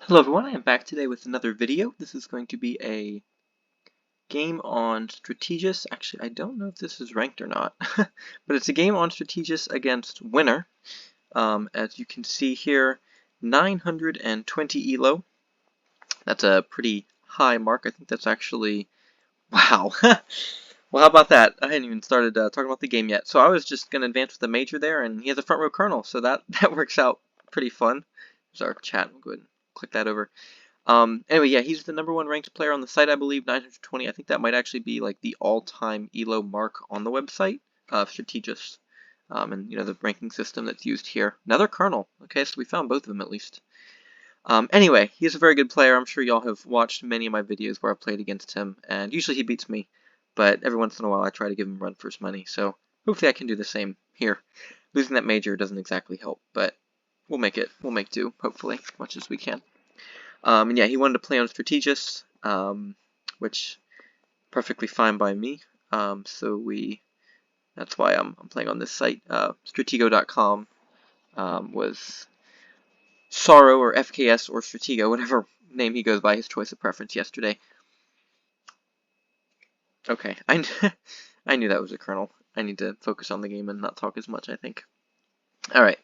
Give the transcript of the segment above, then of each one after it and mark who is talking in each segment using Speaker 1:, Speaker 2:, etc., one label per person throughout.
Speaker 1: Hello everyone, I am back today with another video. This is going to be a game on Strategus. Actually, I don't know if this is ranked or not, but it's a game on Strategus against Winner. As you can see here, 920 elo. That's a pretty high mark. I think that's actually, wow. Well, how about that? I hadn't even started talking about the game yet. So I was just going to advance with the major there, and he has a front row colonel, so that works out pretty fun. There's our chat. We'll go ahead and click that over. Anyway, yeah, he's the #1 ranked player on the site, I believe, 920. I think that might actually be like the all-time elo mark on the website of Strategus. And, you know, the ranking system that's used here. Another Colonel. Okay, so we found both of them at least. Anyway, he's a very good player. I'm sure y'all have watched many of my videos where I've played against him, and usually he beats me. But every once in a while I try to give him a run for his money, so hopefully I can do the same here. Losing that major doesn't exactly help, but we'll make it. We'll make do, hopefully, as much as we can. And yeah, he wanted to play on Strategus, which perfectly fine by me. That's why I'm playing on this site. Stratego.com was Sorrow or FKS or Stratego, whatever name he goes by, his choice of preference yesterday. Okay, I knew that was a Colonel. I need to focus on the game and not talk as much, I think. Alright,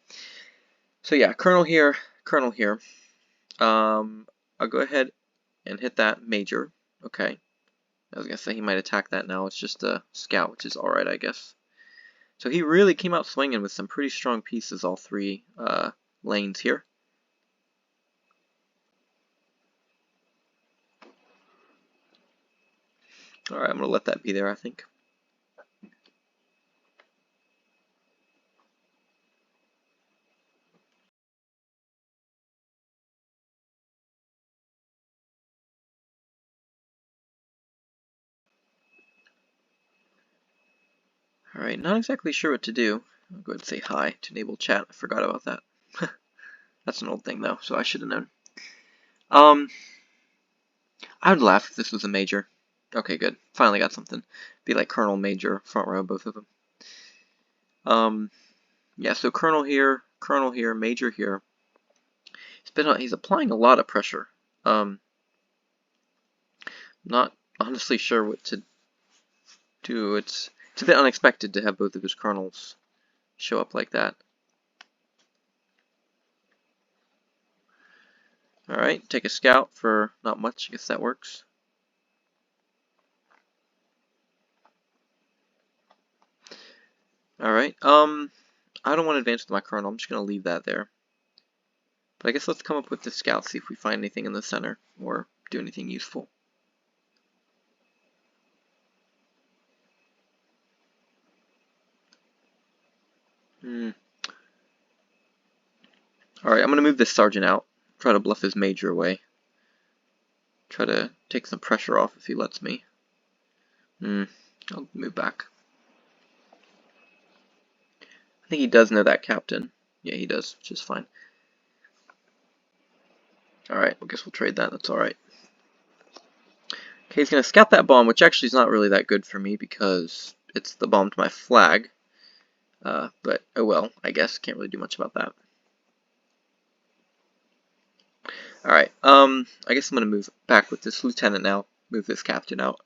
Speaker 1: so yeah, Colonel here, Colonel here. I'll go ahead and hit that major. Okay. I was going to say he might attack that now. It's just a scout, which is alright, I guess. So he really came out swinging with some pretty strong pieces, all three lanes here. Alright, I'm going to let that be there, I think. Alright, not exactly sure what to do. I'll go ahead and say hi to enable chat. I forgot about that. That's an old thing, though, so I should have known. I would laugh if this was a major. Okay, good. Finally got something. Be like Colonel, Major, front row, both of them. Yeah, so Colonel here, Major here. He's applying a lot of pressure. Not honestly sure what to do. It's a bit unexpected to have both of his colonels show up like that. Alright, take a scout for not much. I guess that works. Alright, I don't want to advance with my colonel. I'm just going to leave that there. But I guess let's come up with the scout, see if we find anything in the center or do anything useful. Alright, I'm going to move this sergeant out. Try to bluff his major away. Try to take some pressure off if he lets me. I'll move back. I think he does know that captain. Yeah, he does, which is fine. Alright, I guess we'll trade that. That's alright. Okay, he's going to scout that bomb, which actually is not really that good for me because it's the bomb to my flag. But, oh well, I guess. Can't really do much about that. Alright, I guess I'm going to move back with this lieutenant now. Move this captain out.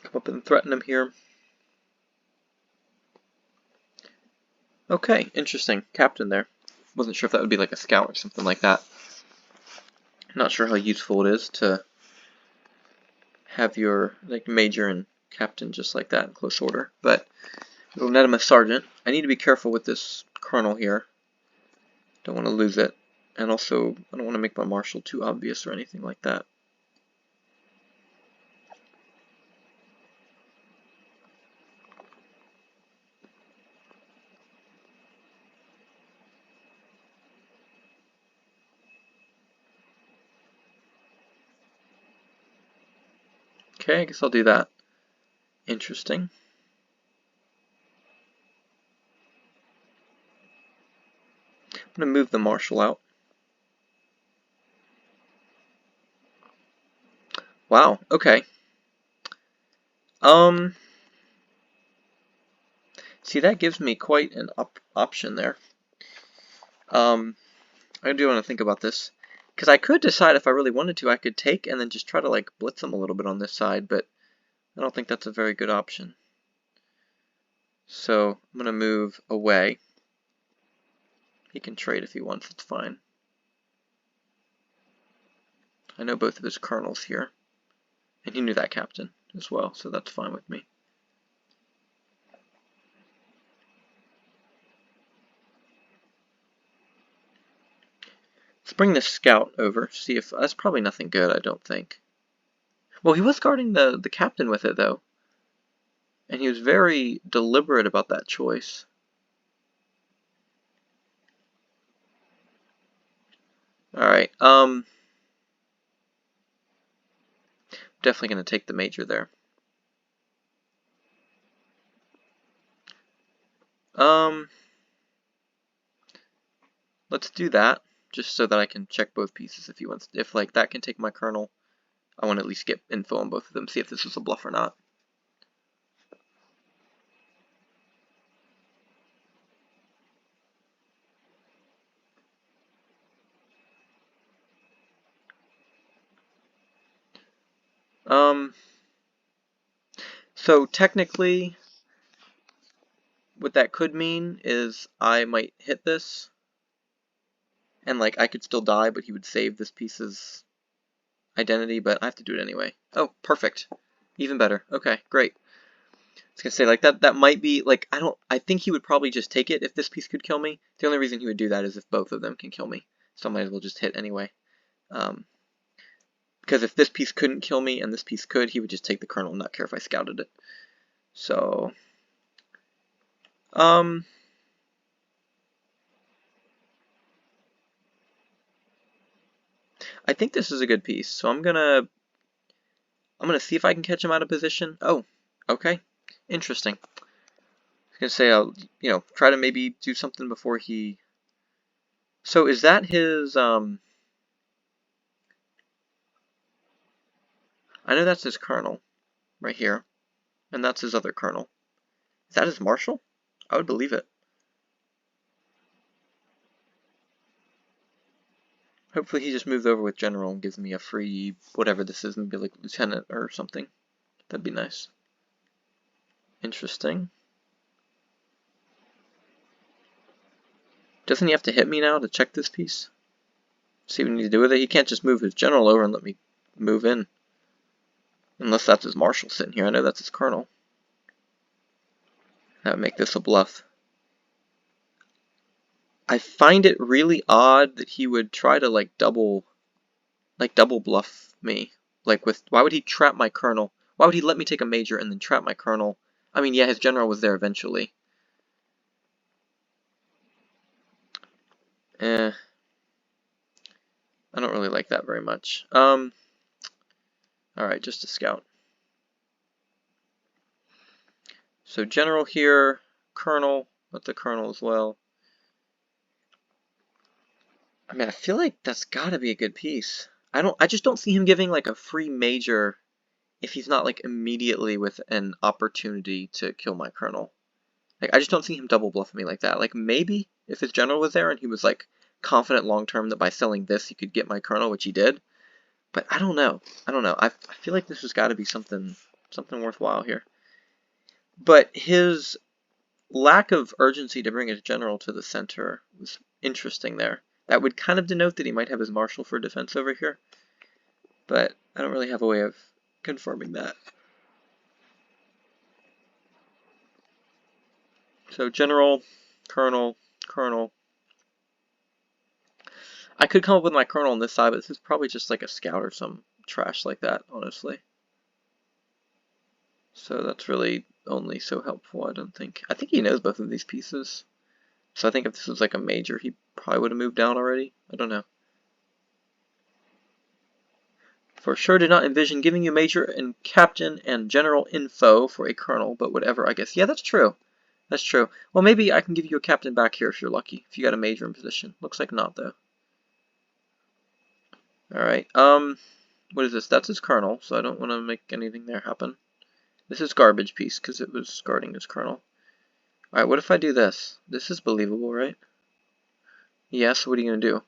Speaker 1: Come up and threaten him here. Okay, interesting. Captain there. Wasn't sure if that would be like a scout or something like that. Not sure how useful it is to have your like major and captain just like that in close order, but we'll net him a sergeant. I need to be careful with this colonel here. Don't want to lose it, and also I don't want to make my marshal too obvious or anything like that. Okay, I guess I'll do that. Interesting. I'm going to move the marshal out. Wow, okay. See, that gives me quite an option there. I do want to think about this. Because I could decide if I really wanted to, I could take and then just try to like blitz him a little bit on this side, but I don't think that's a very good option. So I'm going to move away. He can trade if he wants, it's fine. I know both of his colonels here. And he knew that captain as well, so that's fine with me. Let's bring this scout over, see if... That's probably nothing good, I don't think. Well, he was guarding the captain with it, though. And he was very deliberate about that choice. Alright, definitely going to take the major there. Let's do that, just so that I can check both pieces if he wants. If, like, that can take my colonel, I want to at least get info on both of them, see if this is a bluff or not. So technically, what that could mean is I might hit this, and like I could still die, but he would save this piece's identity, but I have to do it anyway. Oh, perfect. Even better. Okay, great. I was gonna say, like, that might be, like, I think he would probably just take it if this piece could kill me. The only reason he would do that is if both of them can kill me. So I might as well just hit anyway. Because if this piece couldn't kill me and this piece could, he would just take the kernel and not care if I scouted it. So, I think this is a good piece. So I'm gonna see if I can catch him out of position. Oh, okay, interesting. I was gonna say I'll try to maybe do something before he. So is that his I know that's his kernel right here, and that's his other kernel. Is that his marshal? I would believe it. Hopefully he just moves over with general and gives me a free whatever this is, maybe like lieutenant or something. That'd be nice. Interesting. Doesn't he have to hit me now to check this piece? See what we need to do with it? He can't just move his general over and let me move in. Unless that's his marshal sitting here. I know that's his colonel. That would make this a bluff. I find it really odd that he would try to like double bluff me. Like why would he trap my colonel? Why would he let me take a major and then trap my colonel? I mean, yeah, his general was there eventually. I don't really like that very much. Alright, just a scout. So general here, colonel, with the colonel as well. I mean, I feel like that's gotta be a good piece. I just don't see him giving like a free major if he's not like immediately with an opportunity to kill my colonel. Like, I just don't see him double bluffing me like that. Like, maybe if his general was there and he was like confident long term that by selling this he could get my colonel, which he did. But I don't know. I feel like this has got to be something worthwhile here. But his lack of urgency to bring his general to the center was interesting there. That would kind of denote that he might have his marshal for defense over here. But I don't really have a way of confirming that. So general, colonel, colonel. I could come up with my colonel on this side, but this is probably just like a scout or some trash like that, honestly. So that's really only so helpful, I don't think. I think he knows both of these pieces. So I think if this was like a major, he probably would have moved down already. I don't know. For sure did not envision giving you major and captain and general info for a colonel, but whatever, I guess. Yeah, that's true. That's true. Well, maybe I can give you a captain back here if you're lucky, if you got a major in position. Looks like not, though. Alright, what is this? That's his colonel, so I don't want to make anything there happen. This is garbage piece, because it was guarding his colonel. Alright, what if I do this? This is believable, right? Yes, what are you gonna do?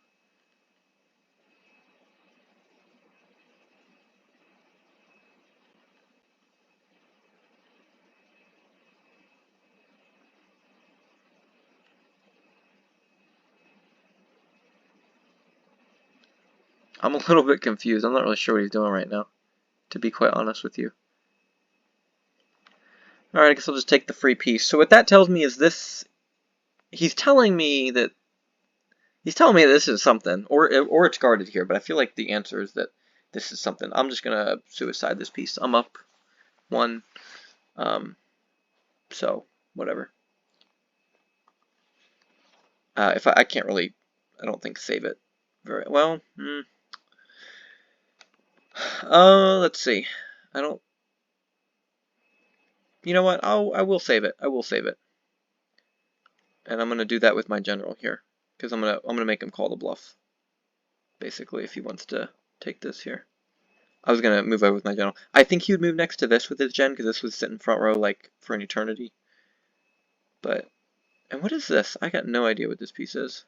Speaker 1: I'm a little bit confused. I'm not really sure what he's doing right now, to be quite honest with you. Alright, I guess I'll just take the free piece. So what that tells me is this... He's telling me that this is something, or it's guarded here, but I feel like the answer is that this is something. I'm just gonna suicide this piece. I'm up 1, so whatever. If I can't really, I don't think save it very well. Let's see. I don't. You know what? I will save it. I will save it, and I'm gonna do that with my general here, because I'm gonna make him call the bluff. Basically, if he wants to take this here. I was gonna move over with my general. I think he would move next to this with his gen, because this would sit in front row like for an eternity. But, and what is this? I got no idea what this piece is.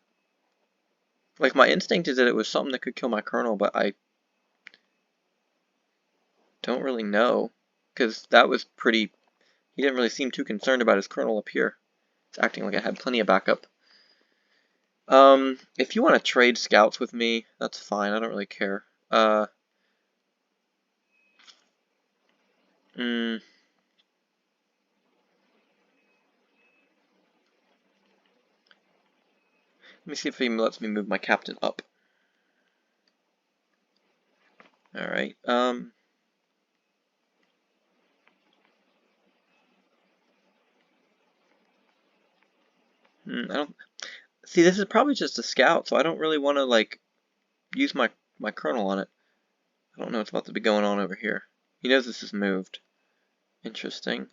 Speaker 1: Like, my instinct is that it was something that could kill my colonel, but I don't really know, because that was pretty... He didn't really seem too concerned about his colonel up here. It's acting like I had plenty of backup. If you want to trade scouts with me, that's fine. I don't really care. Let me see if he lets me move my captain up. Alright, I don't... See, this is probably just a scout, so I don't really want to, like, use my colonel on it. I don't know what's about to be going on over here. He knows this is moved. Interesting.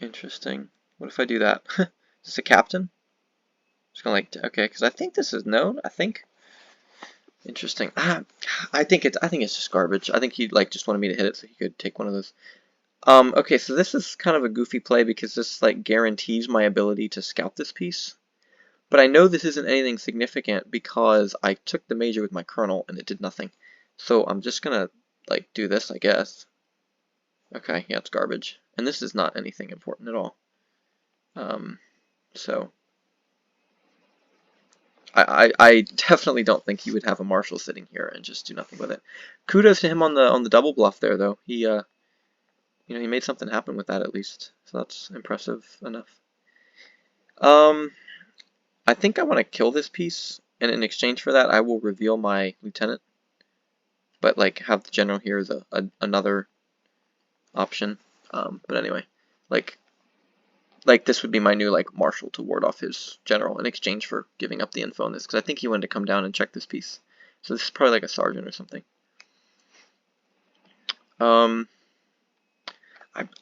Speaker 1: Interesting. What if I do that? Is this a captain? Just gonna like, okay, because I think this is known. I think. Interesting. I think it's just garbage. I think he like just wanted me to hit it so he could take one of those. Okay, so this is kind of a goofy play because this like guarantees my ability to scout this piece. But I know this isn't anything significant because I took the major with my colonel and it did nothing. So I'm just gonna like do this, I guess. Okay, yeah, it's garbage. And this is not anything important at all. So I definitely don't think he would have a marshal sitting here and just do nothing with it. Kudos to him on the double bluff there though. He you know, he made something happen with that at least. So that's impressive enough. I think I want to kill this piece, and in exchange for that I will reveal my lieutenant. But like have the general here as another option. But anyway, like this would be my new like marshal to ward off his general in exchange for giving up the info on this, because I think he wanted to come down and check this piece. So this is probably like a sergeant or something.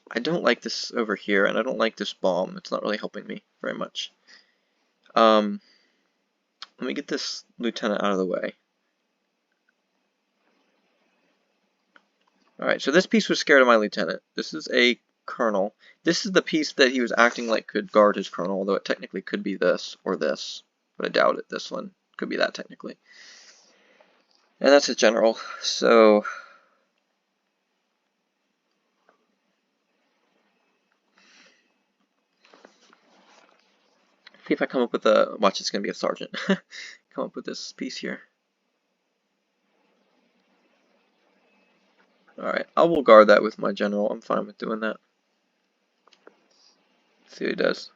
Speaker 1: I don't like this over here, and I don't like this bomb. It's not really helping me very much. Let me get this lieutenant out of the way. Alright, so this piece was scared of my lieutenant. This is a colonel. This is the piece that he was acting like could guard his colonel, although it technically could be this or this. But I doubt it. This one could be that technically. And that's his general. So see if I come up with a... Watch, it's going to be a sergeant. Come up with this piece here. Alright, I will guard that with my general. I'm fine with doing that. See what he does.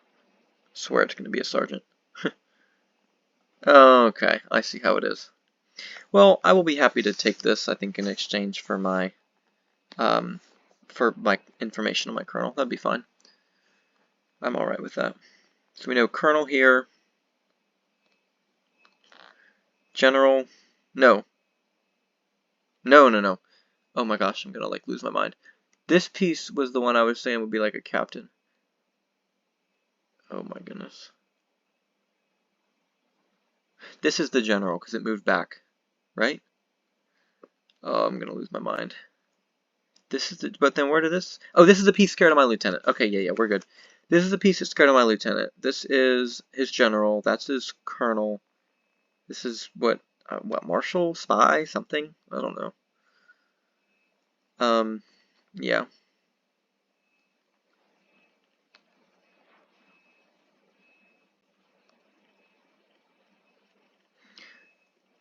Speaker 1: Swear it's going to be a sergeant. Okay, I see how it is. Well, I will be happy to take this, I think, in exchange for my information on my colonel. That'd be fine. I'm alright with that. So we know colonel here. General. No. No. Oh my gosh, I'm gonna like lose my mind. This piece was the one I was saying would be like a captain. Oh my goodness. This is the general because it moved back, right? Oh, I'm gonna lose my mind. This is the, but then where did this? Oh, this is the piece scared of my lieutenant. Okay, yeah, we're good. This is the piece that's scared of my lieutenant. This is his general. That's his colonel. This is what marshal, spy, something? I don't know. Yeah.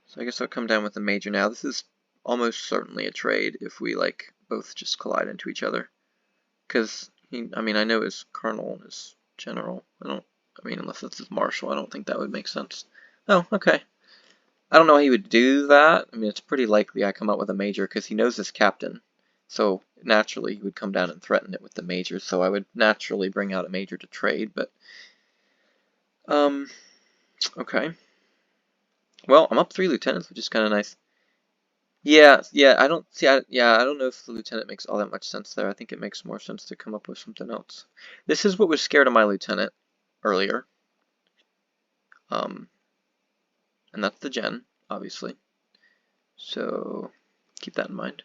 Speaker 1: So I guess I'll come down with the major now. This is almost certainly a trade if we like both just collide into each other. Because I mean, I know his colonel and his general. I mean, unless it's his marshal, I don't think that would make sense. Oh, okay. I don't know how he would do that. I mean, it's pretty likely I come up with a major because he knows his captain. So naturally, he would come down and threaten it with the major. So I would naturally bring out a major to trade. But okay. Well, I'm up 3 lieutenants, which is kind of nice. Yeah, I don't see. I don't know if the lieutenant makes all that much sense there. I think it makes more sense to come up with something else. This is what was scared of my lieutenant earlier. And that's the gen, obviously. So keep that in mind.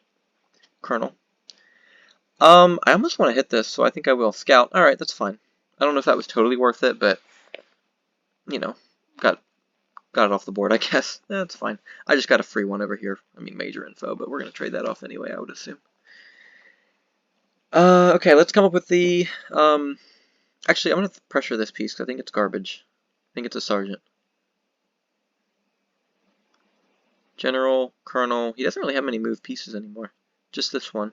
Speaker 1: Colonel. I almost want to hit this, so I think I will. Scout. All right, that's fine. I don't know if that was totally worth it, but you know, got it off the board, I guess. That's fine. I just got a free one over here. I mean, major info, but we're gonna trade that off anyway, I would assume. Okay, let's come up with the actually, I'm gonna pressure this piece because I think it's garbage. I think it's a sergeant. General, colonel. He doesn't really have many move pieces anymore. Just this one.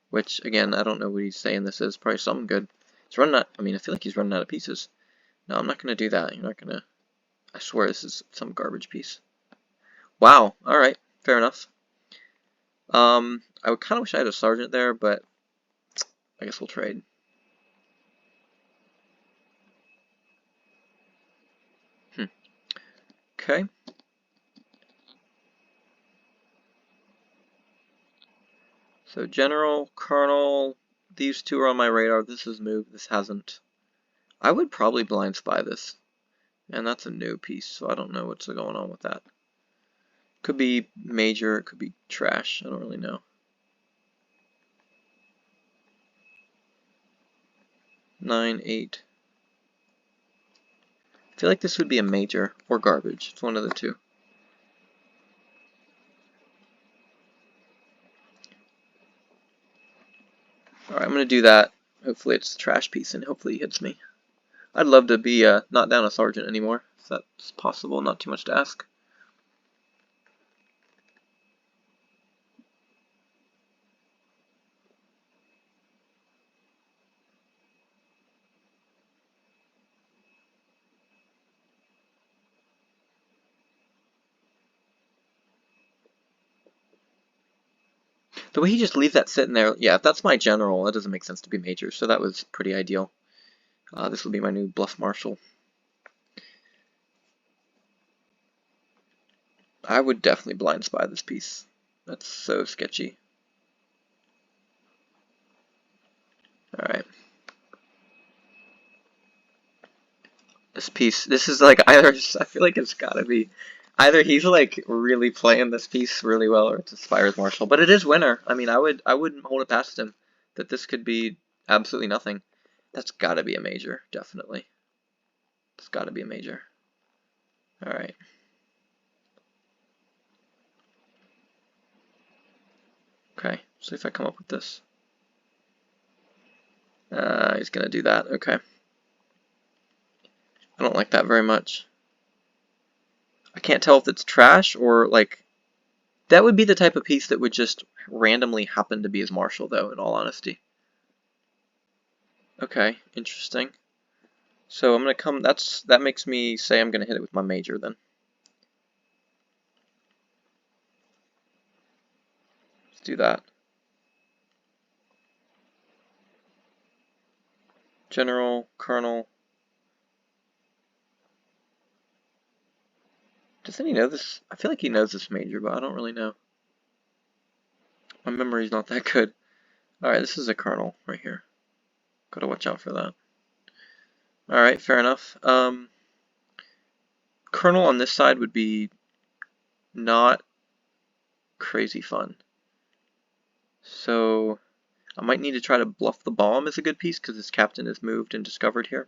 Speaker 1: Which, again, I don't know what he's saying this is. Probably something good. He's running out. I mean, I feel like he's running out of pieces. No, I'm not gonna do that. You're not gonna. I swear this is some garbage piece. Wow. All right. Fair enough. I would kind of wish I had a sergeant there, but I guess we'll trade. Okay. So general, colonel, these two are on my radar. This has moved. This hasn't. I would probably blind spy this. And that's a new piece, so I don't know what's going on with that. Could be major, it could be trash. I don't really know. 9, 8. I feel like this would be a major or garbage. It's one of the two. Alright, I'm going to do that. Hopefully it's a trash piece and hopefully he hits me. I'd love to be not down a sergeant anymore, if that's possible, not too much to ask. The way he just leaves that sitting there, yeah, if that's my general, that doesn't make sense to be major, so that was pretty ideal. This will be my new bluff marshal. I would definitely blind spy this piece. That's so sketchy. Alright. This piece, this is like either, I feel like it's gotta be, either he's like really playing this piece really well or it's a Spires Marshal. But it is winner. I mean, I wouldn't hold it past him that this could be absolutely nothing. That's gotta be a major, definitely. It's gotta be a major. Alright. Okay, so if I come up with this. He's gonna do that, okay. I don't like that very much. I can't tell if it's trash or like, that would be the type of piece that would just randomly happen to be his marshal though, in all honesty. Okay, interesting. So I'm gonna come, that makes me say I'm gonna hit it with my major then. Let's do that. General, colonel. Doesn't he know this? I feel like he knows this major, but I don't really know. My memory's not that good. Alright, this is a colonel right here. Gotta watch out for that. Alright, fair enough. Colonel on this side would be not crazy fun. So I might need to try to bluff the bomb as a good piece because this captain is moved and discovered here.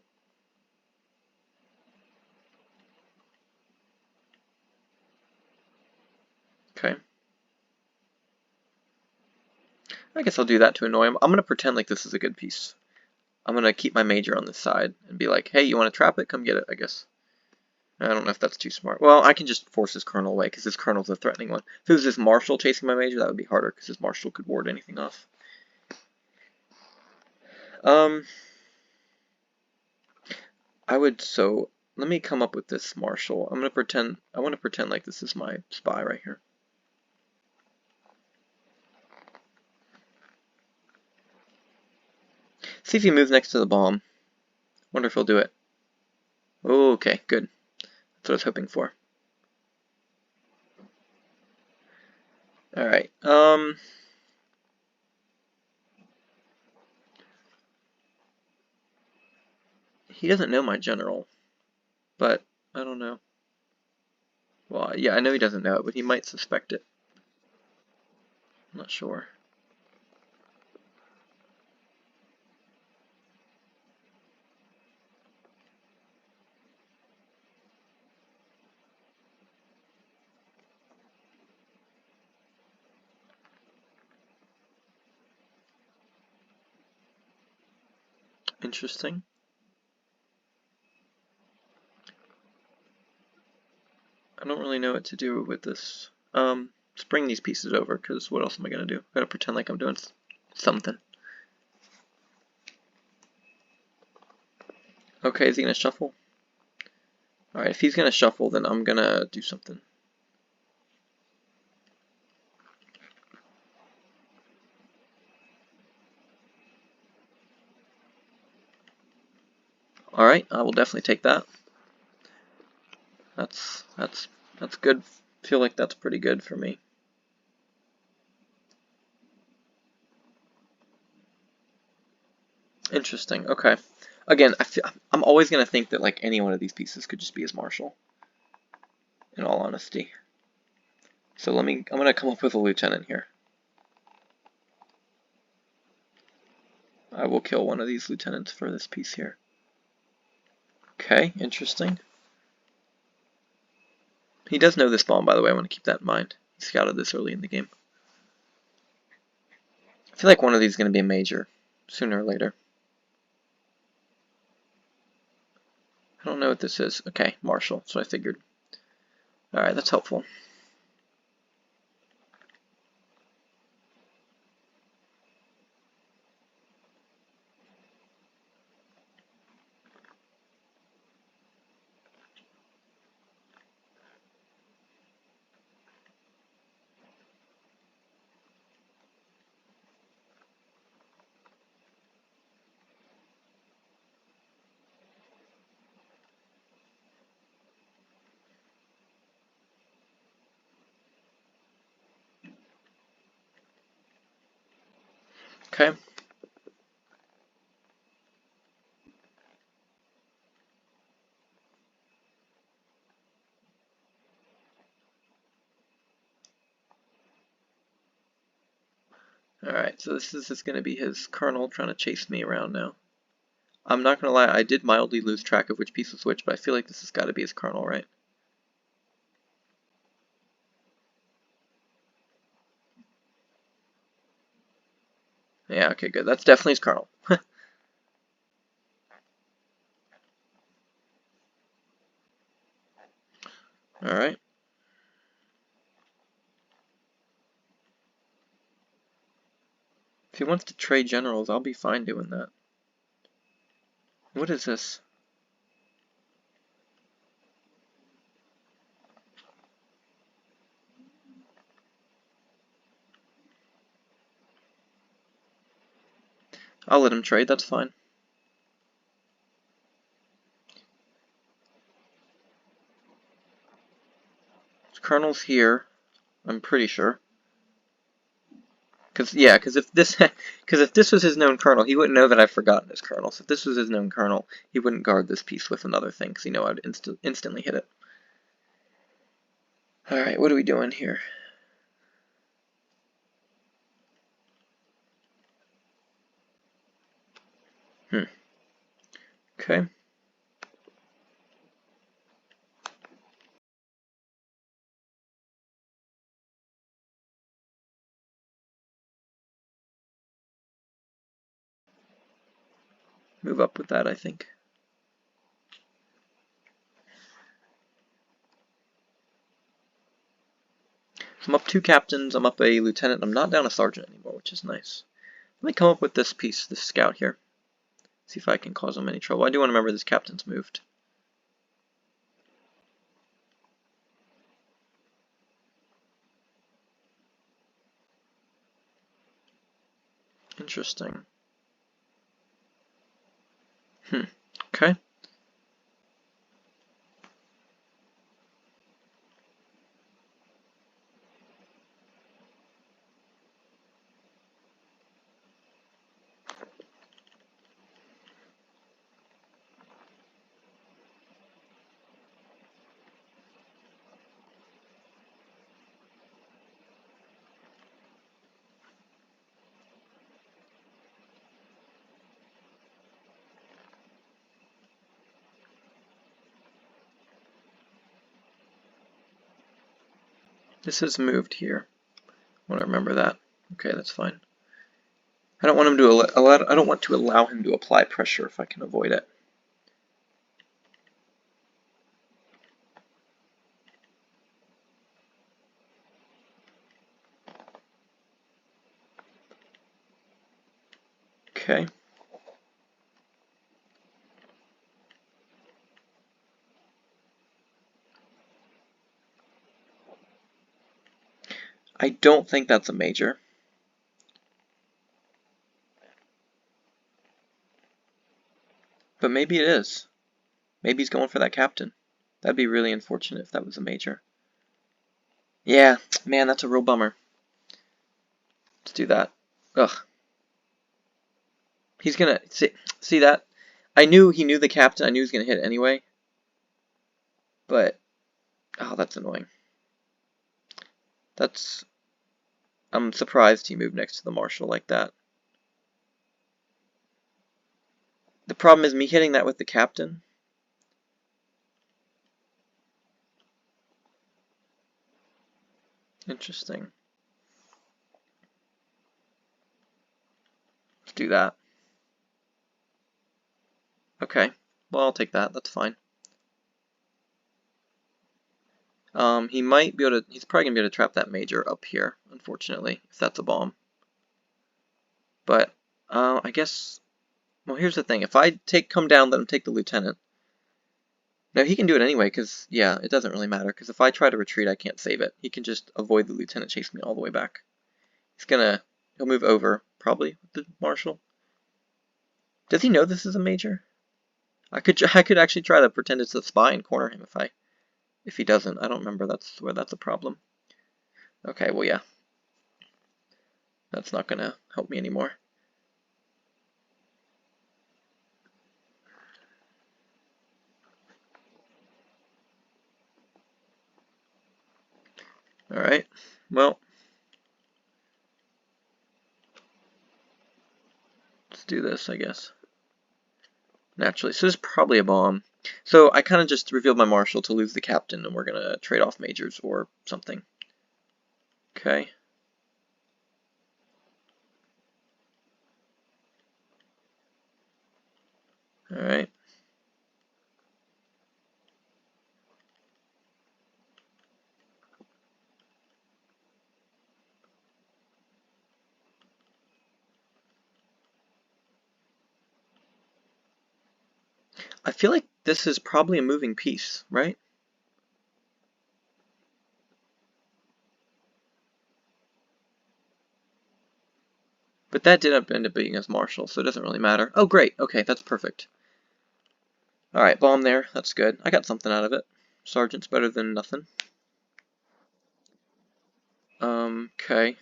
Speaker 1: Okay. I guess I'll do that to annoy him. I'm going to pretend like this is a good piece. I'm going to keep my major on this side and be like, hey, you want to trap it? Come get it, I guess. I don't know if that's too smart. Well, I can just force his colonel away because his colonel's a threatening one. If it was his marshal chasing my major, that would be harder because his marshal could ward anything off. Let me come up with this marshal. I want to pretend like this is my spy right here. See if he moves next to the bomb. Wonder if he'll do it. Okay, good. That's what I was hoping for. Alright, he doesn't know my general, but I don't know. Well, yeah, I know he doesn't know it, but he might suspect it. I'm not sure. Interesting. I don't really know what to do with this. Let's bring these pieces over, because what else am I going to do? I'm going to pretend like I'm doing something. Okay, is he going to shuffle? Alright, if he's going to shuffle, then I'm going to do something. Alright, I will definitely take that. That's good. I feel like that's pretty good for me. Interesting. Okay. Again, I'm always going to think that like any one of these pieces could just be his marshal. In all honesty. So I'm going to come up with a lieutenant here. I will kill one of these lieutenants for this piece here. Okay, interesting. He does know this bomb, by the way. I want to keep that in mind. He scouted this early in the game. I feel like one of these is going to be a major, sooner or later. I don't know what this is. Okay, marshal. That's what I figured. Alright, that's helpful. Okay. Alright, so this is just going to be his colonel trying to chase me around now. I'm not going to lie, I did mildly lose track of which piece was which, but I feel like this has got to be his colonel, right? Yeah, okay, good. That's definitely his colonel. Alright. If he wants to trade generals, I'll be fine doing that. What is this? I'll let him trade, that's fine. His colonel's here, I'm pretty sure. Because if this was his known colonel, he wouldn't know that I've forgotten his colonel. So if this was his known colonel, he wouldn't guard this piece with another thing, because he know I'd instantly hit it. Alright, what are we doing here? Okay. Move up with that, I think. So I'm up 2 captains, I'm up a lieutenant, I'm not down a sergeant anymore, which is nice. Let me come up with this piece, this scout here. See if I can cause him any trouble. I do want to remember this captain's moved. Interesting. Okay. This has moved here. I want to remember that. Okay, that's fine. I don't want him to I don't want to allow him to apply pressure if I can avoid it. Okay. I don't think that's a major. But maybe it is. Maybe he's going for that captain. That'd be really unfortunate if that was a major. Yeah, man, that's a real bummer. Let's do that. Ugh. He's gonna see that. I knew he knew the captain. I knew he was gonna hit anyway. But oh, that's annoying. I'm surprised he moved next to the marshal like that. The problem is me hitting that with the captain. Interesting. Let's do that. Okay. Well, I'll take that. That's fine. He might be able to. He's probably gonna be able to trap that major up here. Unfortunately, if that's a bomb. But I guess. Well, here's the thing. If I come down, let him take the lieutenant. No, he can do it anyway, because, yeah, it doesn't really matter, because if I try to retreat, I can't save it. He can just avoid the lieutenant chasing me all the way back. He'll move over, probably, with the marshal. Does he know this is a major? I could actually try to pretend it's a spy and corner him if he doesn't. I don't remember that's a problem. Okay, well, yeah. That's not gonna help me anymore. Alright, well, let's do this, I guess. Naturally, so this is probably a bomb. So I kind of just revealed my marshal to lose the captain, and we're going to trade off majors or something. Okay. Alright. I feel like this is probably a moving piece, right? But that did end up being his marshal, so it doesn't really matter. Oh, great. Okay, that's perfect. Alright, bomb there. That's good. I got something out of it. Sergeant's better than nothing. Okay.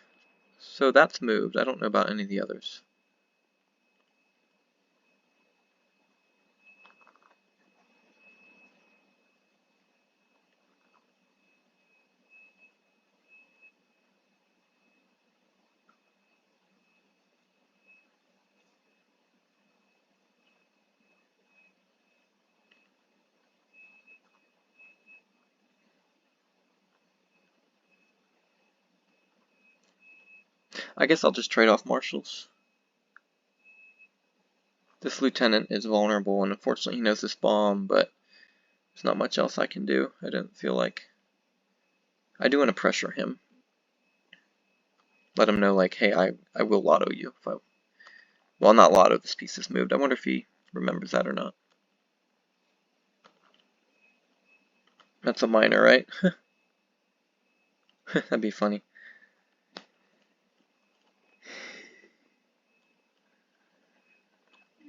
Speaker 1: So that's moved. I don't know about any of the others. I guess I'll just trade off marshals. This lieutenant is vulnerable, and unfortunately he knows this bomb, but there's not much else I can do. I don't feel like... I do want to pressure him. Let him know, like, hey, I will lotto you. If I... Well, not lotto, this piece is moved. I wonder if he remembers that or not. That's a minor, right? That'd be funny.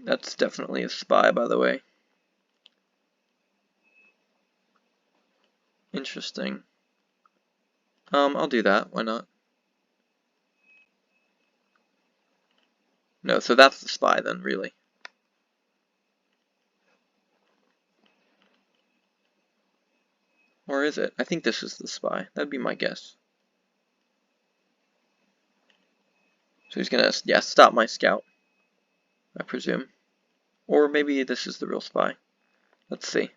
Speaker 1: That's definitely a spy, by the way. Interesting. I'll do that. Why not? No, so that's the spy then, really. Or is it? I think this is the spy. That'd be my guess. So he's gonna, yeah, stop my scout, I presume. Or maybe this is the real spy. Let's see.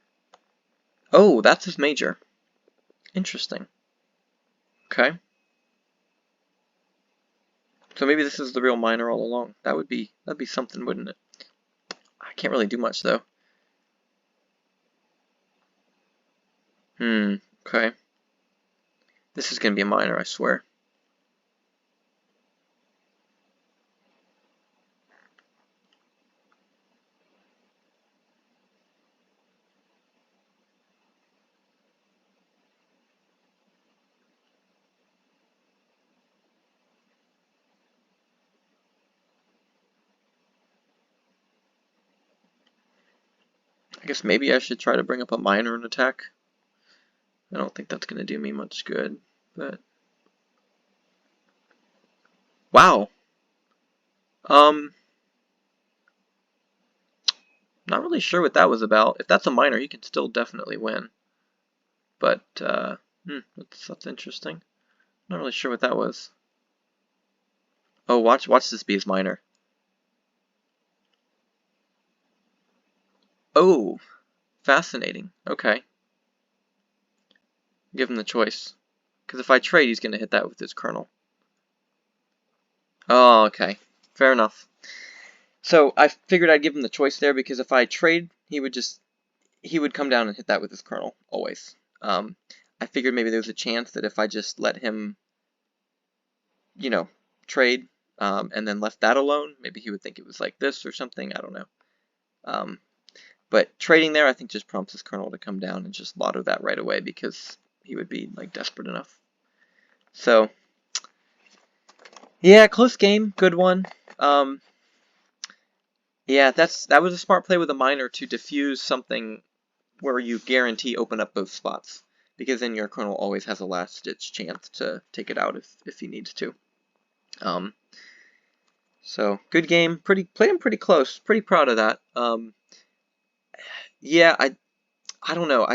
Speaker 1: Oh, that's his major. Interesting. Okay. So maybe this is the real minor all along. That'd be something, wouldn't it? I can't really do much though. Okay. This is gonna be a minor, I swear. I guess maybe I should try to bring up a minor and attack. I don't think that's going to do me much good, but... Wow! Not really sure what that was about. If that's a minor, he can still definitely win. But, that's interesting. Not really sure what that was. Oh, watch this be his minor. Oh! Fascinating. Okay. Give him the choice. Because if I trade, he's going to hit that with his colonel. Oh, okay. Fair enough. So I figured I'd give him the choice there because if I trade, he would come down and hit that with his colonel, always. I figured maybe there was a chance that if I just let him, you know, trade, and then left that alone, maybe he would think it was like this or something, I don't know. But trading there, I think, just prompts his colonel to come down and just lotto that right away because he would be, like, desperate enough. So, yeah, close game, good one. Yeah, that was a smart play with a minor to diffuse something where you guarantee open up both spots, because then your colonel always has a last-ditch chance to take it out if he needs to. So good game. Played him pretty close. Pretty proud of that. Yeah, I don't know.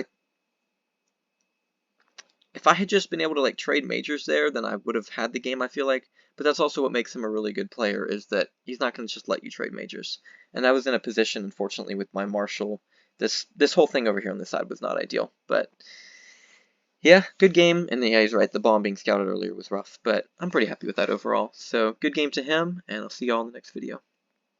Speaker 1: If I had just been able to like trade majors there, then I would have had the game, I feel like. But that's also what makes him a really good player, is that he's not going to just let you trade majors. And I was in a position, unfortunately, with my marshal. This whole thing over here on this side was not ideal. But yeah, good game. And yeah, he's right. The bomb being scouted earlier was rough. But I'm pretty happy with that overall. So good game to him, and I'll see y'all in the next video.